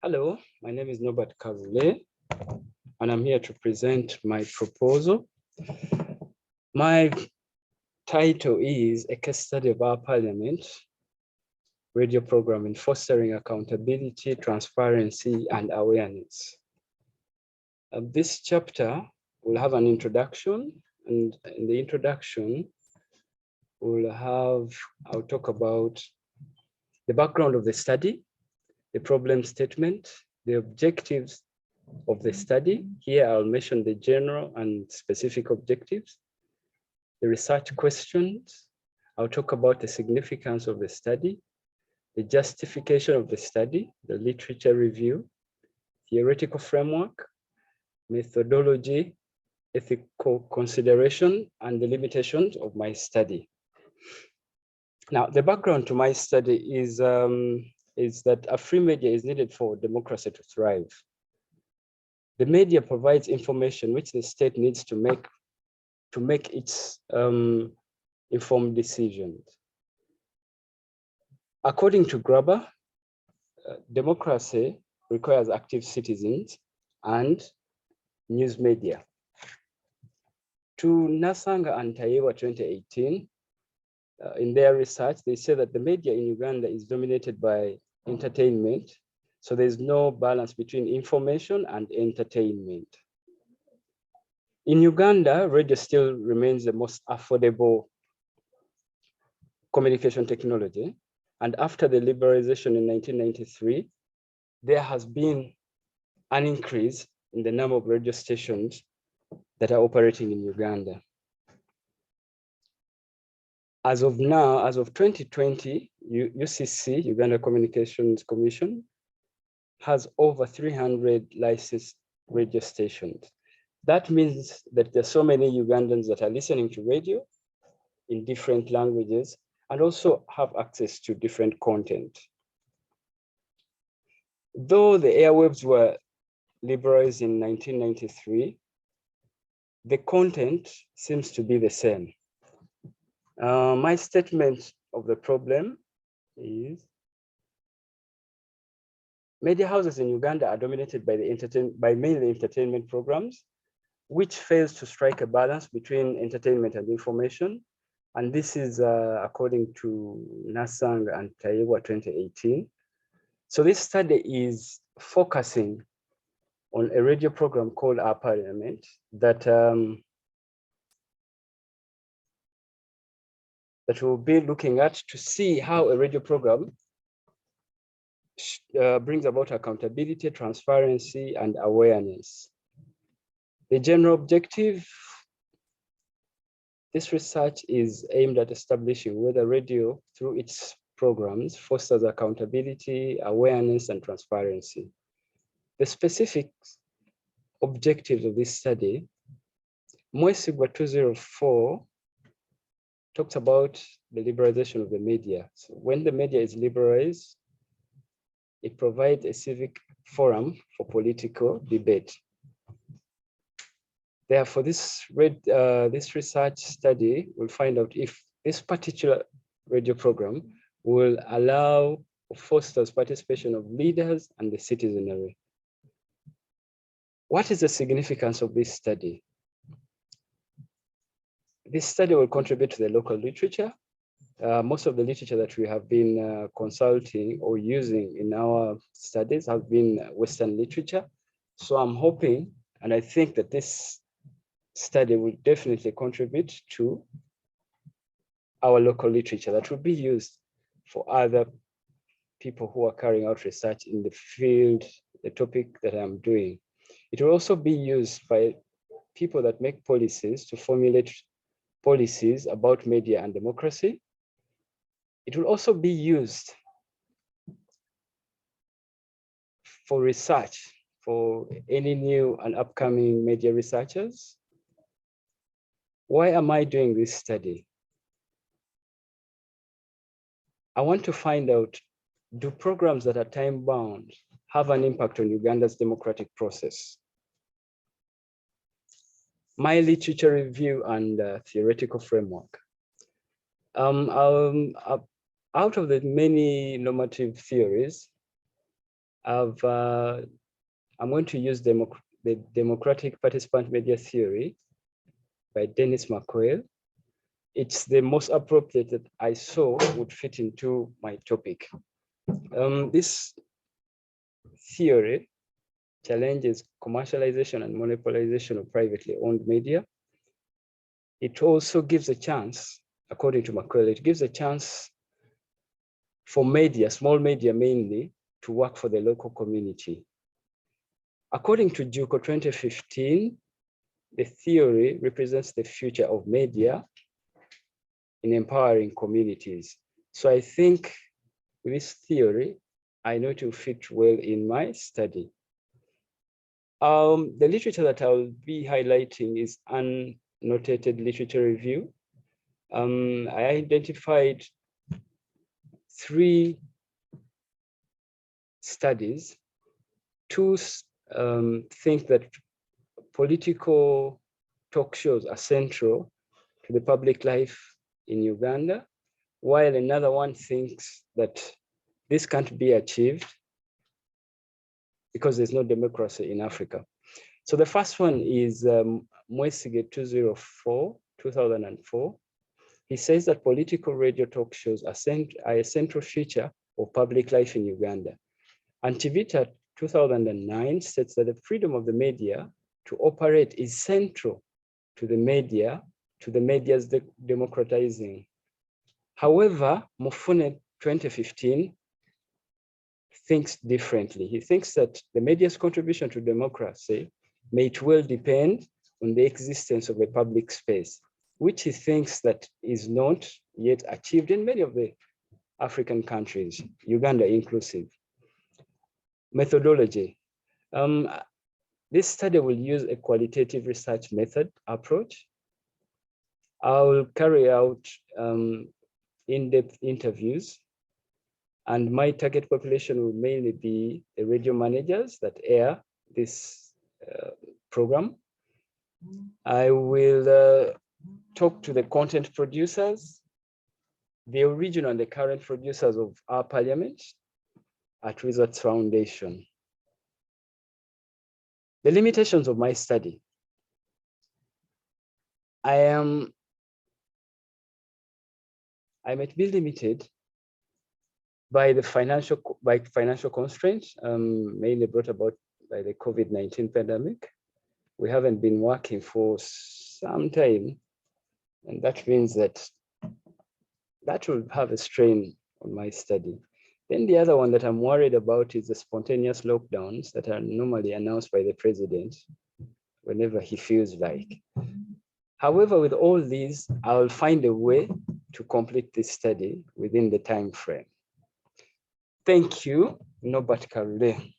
Hello, my name is Nobert Kalule, and I'm here to present my proposal. My title is A Case Study of Our Parliament radio program in fostering accountability, transparency, and awareness. This chapter will have an introduction, and in the introduction, I'll talk about the background of the study, the problem statement, the objectives of the study. Here I'll mention the general and specific objectives, the research questions. I'll talk about the significance of the study, the justification of the study, the literature review, theoretical framework, methodology, ethical consideration, and the limitations of my study. Now, the background to my study is that a free media is needed for democracy to thrive. The media provides information which the state needs to make its informed decisions. According to Graeber, democracy requires active citizens and news media. To Nasanga and Tayewa 2018, in their research, they say that the media in Uganda is dominated by entertainment. So there's no balance between information and entertainment. In Uganda, radio still remains the most affordable communication technology. And after the liberalization in 1993, there has been an increase in the number of radio stations that are operating in Uganda. As of now, as of 2020, UCC, Uganda Communications Commission, has over 300 licensed radio stations. That means that there's so many Ugandans that are listening to radio in different languages and also have access to different content. Though the airwaves were liberalized in 1993, the content seems to be the same. My statement of the problem is media houses in Uganda are dominated by mainly entertainment programs, which fails to strike a balance between entertainment and information. And this is according to Nasang and Tayewa 2018. So this study is focusing on a radio program called Our Parliament that we'll be looking at to see how a radio program brings about accountability, transparency, and awareness. The general objective, this research is aimed at establishing whether radio, through its programs, fosters accountability, awareness, and transparency. The specific objectives of this study, Mwesigwa 204 talks about the liberalization of the media. So when the media is liberalized, it provides a civic forum for political debate. Therefore, this research study will find out if this particular radio program will allow or fosters participation of leaders and the citizenry. What is the significance of this study? This study will contribute to the local literature. Most of the literature that we have been consulting or using in our studies have been Western literature. So I'm hoping, and I think that this study will definitely contribute to our local literature that will be used for other people who are carrying out research in the field, the topic that I'm doing. It will also be used by people that make policies to formulate policies about media and democracy. It will also be used for research for any new and upcoming media researchers. Why am I doing this study? I want to find out, do programs that are time-bound have an impact on Uganda's democratic process? My literature review and theoretical framework. Out of the many normative theories, I'm going to use the democratic participant media theory by Dennis McQuail. It's the most appropriate that I saw would fit into my topic. This theory challenges commercialization and monopolization of privately owned media. It also gives a chance, according to McQuail, it gives a chance for media, small media mainly, to work for the local community. According to JUCO 2015, the theory represents the future of media in empowering communities. So I think with this theory, I know it will fit well in my study. The literature that I'll be highlighting is annotated literature review. I identified 3 studies. 2 think that political talk shows are central to the public life in Uganda, while another one thinks that this can't be achieved because there's no democracy in Africa. So the first one is Mwesige 2004. He says that political radio talk shows are a central feature of public life in Uganda. And Tivita 2009 states that the freedom of the media to operate is central to the media's democratizing. However, Mufune 2015 thinks differently. He thinks that the media's contribution to democracy may well depend on the existence of a public space, which he thinks that is not yet achieved in many of the African countries, Uganda inclusive. Methodology. This study will use a qualitative research method approach. I will carry out in-depth interviews, and my target population will mainly be the radio managers that air this program. I will talk to the content producers, the original and the current producers of our parliament at Wizards Foundation. The limitations of my study. I might be limited by the financial constraints, mainly brought about by the COVID-19 pandemic. We haven't been working for some time, and that means that will have a strain on my study. Then the other one that I'm worried about is the spontaneous lockdowns that are normally announced by the president whenever he feels like. However, with all these, I'll find a way to complete this study within the time frame. Thank you, Nobert Kalule.